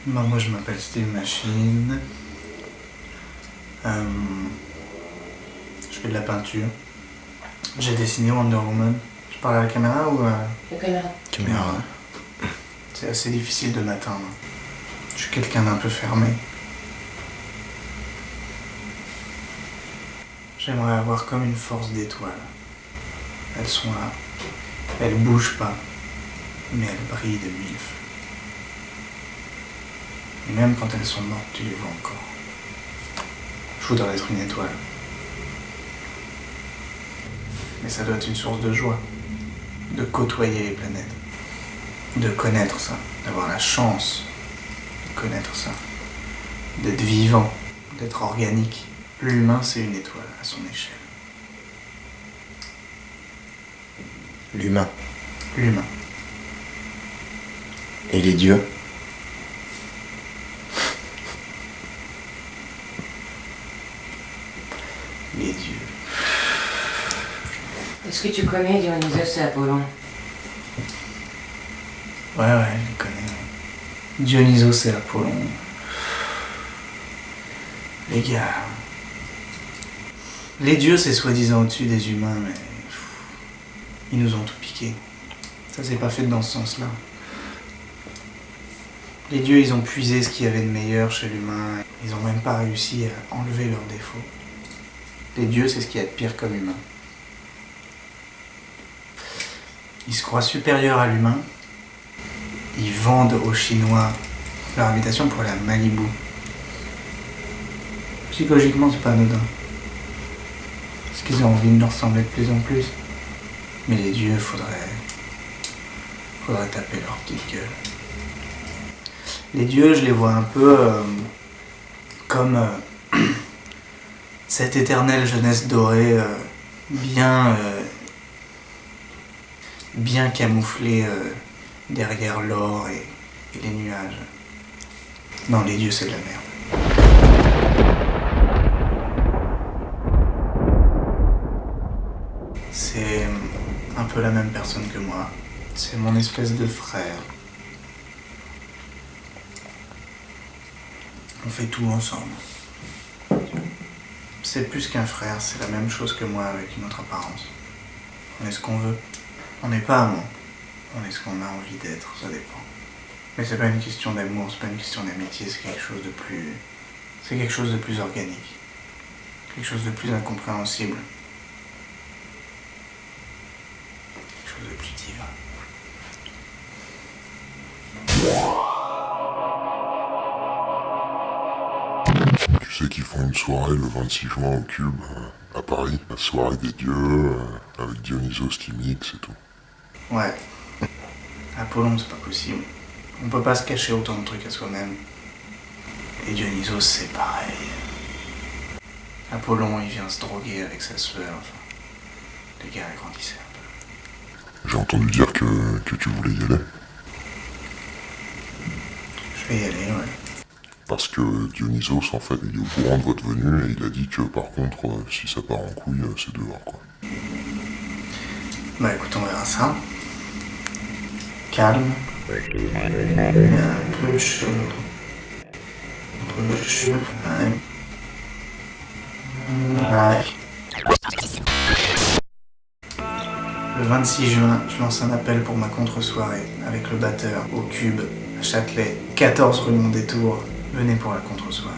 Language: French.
Bah, moi je m'appelle Steve Machine. Je fais de la peinture. J'ai dessiné Wonder Woman. Je parle à la caméra ou à... La caméra. Caméra. C'est assez difficile de m'atteindre. Je suis quelqu'un d'un peu fermé. J'aimerais avoir comme une force d'étoiles. Elles sont là. Elles bougent pas. Mais elles brillent de mille feux. Et même quand elles sont mortes, tu les vois encore. Je voudrais être une étoile. Mais ça doit être une source de joie. De côtoyer les planètes. De connaître ça. D'avoir la chance de connaître ça. D'être vivant. D'être organique. L'humain, c'est une étoile à son échelle. L'humain. L'humain. Et les dieux? Les dieux. Est-ce que tu connais Dionysos et Apollon? Ouais, je les connais. Dionysos et Apollon. Les gars. Les dieux, c'est soi-disant au-dessus des humains, mais... ils nous ont tout piqué. Ça s'est pas fait dans ce sens-là. Les dieux, ils ont puisé ce qu'il y avait de meilleur chez l'humain. Ils ont même pas réussi à enlever leurs défauts. Les dieux, c'est ce qu'il y a de pire comme humain. Ils se croient supérieurs à l'humain. Ils vendent aux Chinois leur invitation pour aller à Malibu. Psychologiquement, c'est pas anodin. Parce qu'ils ont envie de nous ressembler de plus en plus. Mais les dieux, faudrait taper leur petite gueule. Les dieux, je les vois un peu comme cette éternelle jeunesse dorée, bien camouflée derrière l'or et les nuages. Non, les dieux, c'est de la merde. C'est un peu la même personne que moi. C'est mon espèce de frère. On fait tout ensemble. C'est plus qu'un frère, c'est la même chose que moi avec une autre apparence. On est ce qu'on veut. On n'est pas amant. On est ce qu'on a envie d'être, ça dépend. Mais c'est pas une question d'amour, c'est pas une question d'amitié, c'est quelque chose de plus... C'est quelque chose de plus organique. Quelque chose de plus incompréhensible. Quelque chose de plus divin. Tu sais qu'ils font une soirée le 26 juin au Cube, à Paris, la soirée des dieux, avec Dionysos qui mixe et tout. Ouais. Apollon, c'est pas possible. On peut pas se cacher autant de trucs à soi-même. Et Dionysos, c'est pareil. Apollon, il vient se droguer avec sa sœur, enfin... Les gars, grandissaient un peu. J'ai entendu dire que tu voulais y aller. Je vais y aller, ouais. Parce que Dionysos, en fait, il est au courant de votre venue et il a dit que par contre, si ça part en couille, c'est dehors, quoi. Bah écoute, on verra ça. Calme. Un peu chaud. Un peu chaud. Ouais. Le 26 juin, je lance un appel pour ma contre-soirée avec le batteur au Cube, à Châtelet, 14 rue Mondétour. Venez pour la contre-soirée.